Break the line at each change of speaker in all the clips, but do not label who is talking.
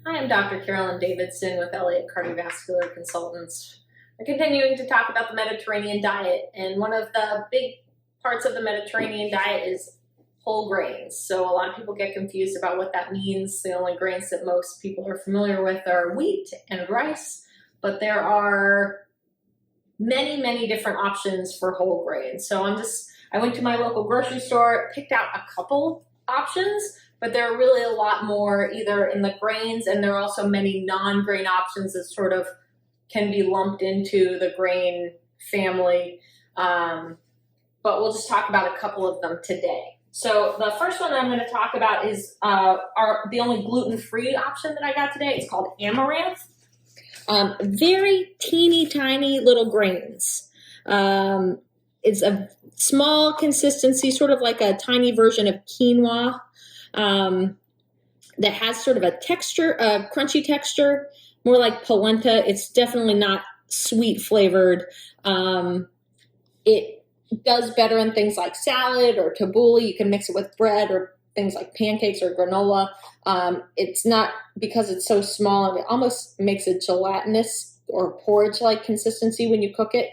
Hi, I'm Dr. Carolyn Davidson with Elliot Cardiovascular Consultants. We're continuing to talk about the Mediterranean diet, and one of the big parts of the Mediterranean diet is whole grains. So a lot of people get confused about what that means. The only grains that most people are familiar with are wheat and rice, but there are many different options for whole grains. So I went to my local grocery store, picked out a couple options, but there are really a lot more either in the grains, and there are also many non-grain options that sort of can be lumped into the grain family. But we'll just talk about a couple of them today. So the first one I'm going to talk about is the only gluten-free option that I got today. It's called Amaranth. Very teeny tiny little grains. It's a small consistency, sort of like a tiny version of quinoa. That has sort of a texture, a crunchy texture, more like polenta. It's definitely not sweet flavored. It does better in things like salad or tabbouleh. You can mix it with bread or things like pancakes or granola. It's not, because it's so small, it almost makes a gelatinous or porridge-like consistency when you cook it.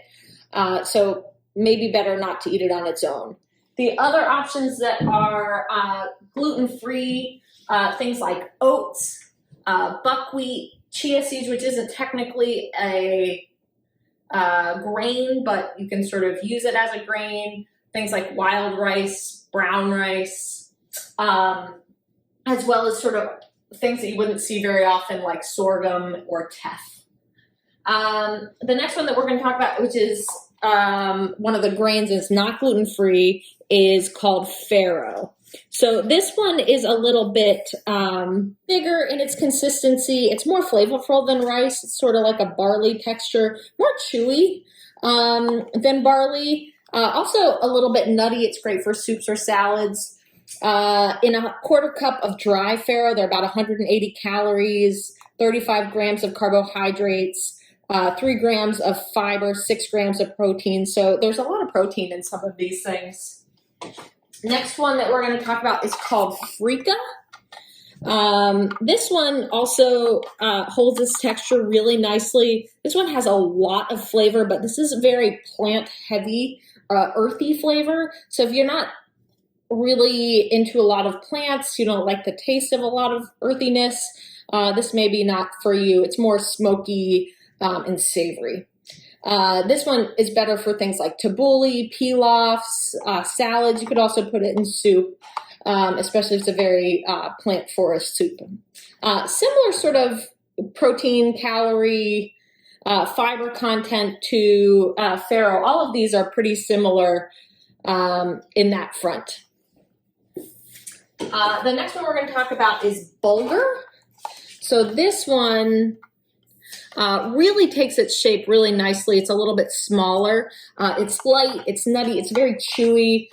So maybe better not to eat it on its own. The other options that are gluten-free, things like oats, buckwheat, chia seeds, which isn't technically a grain, but you can sort of use it as a grain, things like wild rice, brown rice, as well as sort of things that you wouldn't see very often like sorghum or teff. The next one that we're going to talk about, which is one of the grains that's not gluten-free, is called Farro. So this one is a little bit bigger in its consistency. It's more flavorful than rice. It's sort of like a barley texture, more chewy than barley. Also a little bit nutty. It's great for soups or salads. In a quarter cup of dry farro, they're about 180 calories, 35 grams of carbohydrates, 3 grams of fiber, 6 grams of protein. So there's a lot of protein in some of these things. Next one that we're going to talk about is called Freekeh. This one also holds its texture really nicely. This one has a lot of flavor, but this is very plant-heavy, earthy flavor. So if you're not really into a lot of plants, you don't like the taste of a lot of earthiness, this may be not for you. It's more smoky and savory. This one is better for things like tabbouleh, pilafs, salads. You could also put it in soup, especially if it's a very plant forest soup. Similar sort of protein, calorie, fiber content to farro. All of these are pretty similar in that front. The next one we're going to talk about is Bulgur. So this one really takes its shape really nicely. It's a little bit smaller. It's light, it's nutty, it's very chewy,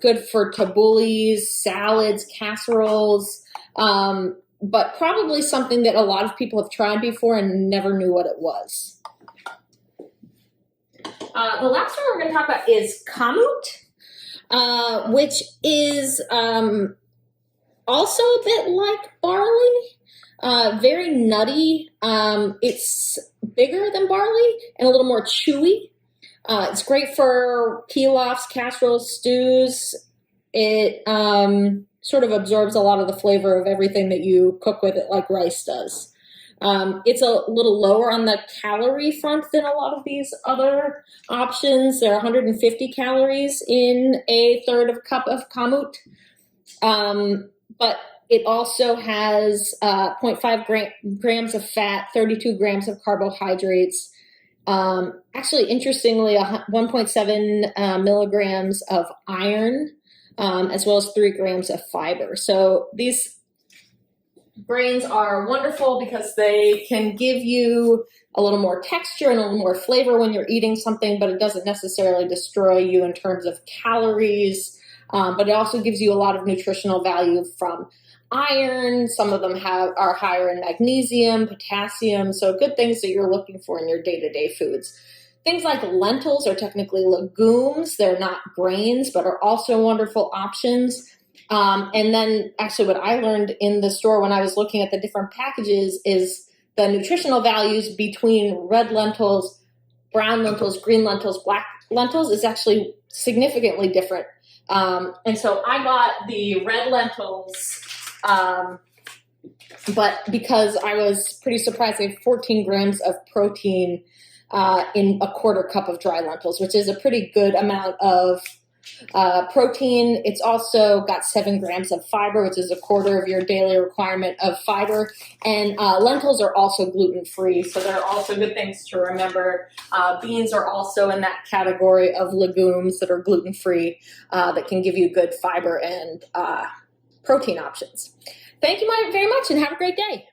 good for tabboulehs, salads, casseroles, but probably something that a lot of people have tried before and never knew what it was. The last one we're going to talk about is Kamut, which is also a bit like barley. Very nutty. It's bigger than barley and a little more chewy. It's great for pilafs, casseroles, stews. It sort of absorbs a lot of the flavor of everything that you cook with it, like rice does. It's a little lower on the calorie front than a lot of these other options. There are 150 calories in a third cup of Kamut. But it also has 0.5 grams of fat, 32 grams of carbohydrates. Actually, interestingly, 1.7 milligrams of iron, as well as 3 grams of fiber. So these grains are wonderful because they can give you a little more texture and a little more flavor when you're eating something, but it doesn't necessarily destroy you in terms of calories. But it also gives you a lot of nutritional value from iron. Some of them are higher in magnesium, potassium, so good things that you're looking for in your day-to-day foods. Things like lentils are technically legumes. They're not grains, but are also wonderful options. And then actually what I learned in the store when I was looking at the different packages is the nutritional values between red lentils, brown lentils, green lentils, black lentils is actually significantly different. And so I got the red lentils, but because I was pretty surprised, they have 14 grams of protein in a quarter cup of dry lentils, which is a pretty good amount of protein. It's also got 7 grams of fiber, which is a quarter of your daily requirement of fiber. And lentils are also gluten-free, so they're also good things to remember. Beans are also in that category of legumes that are gluten-free that can give you good fiber and protein options. Thank you very much and have a great day.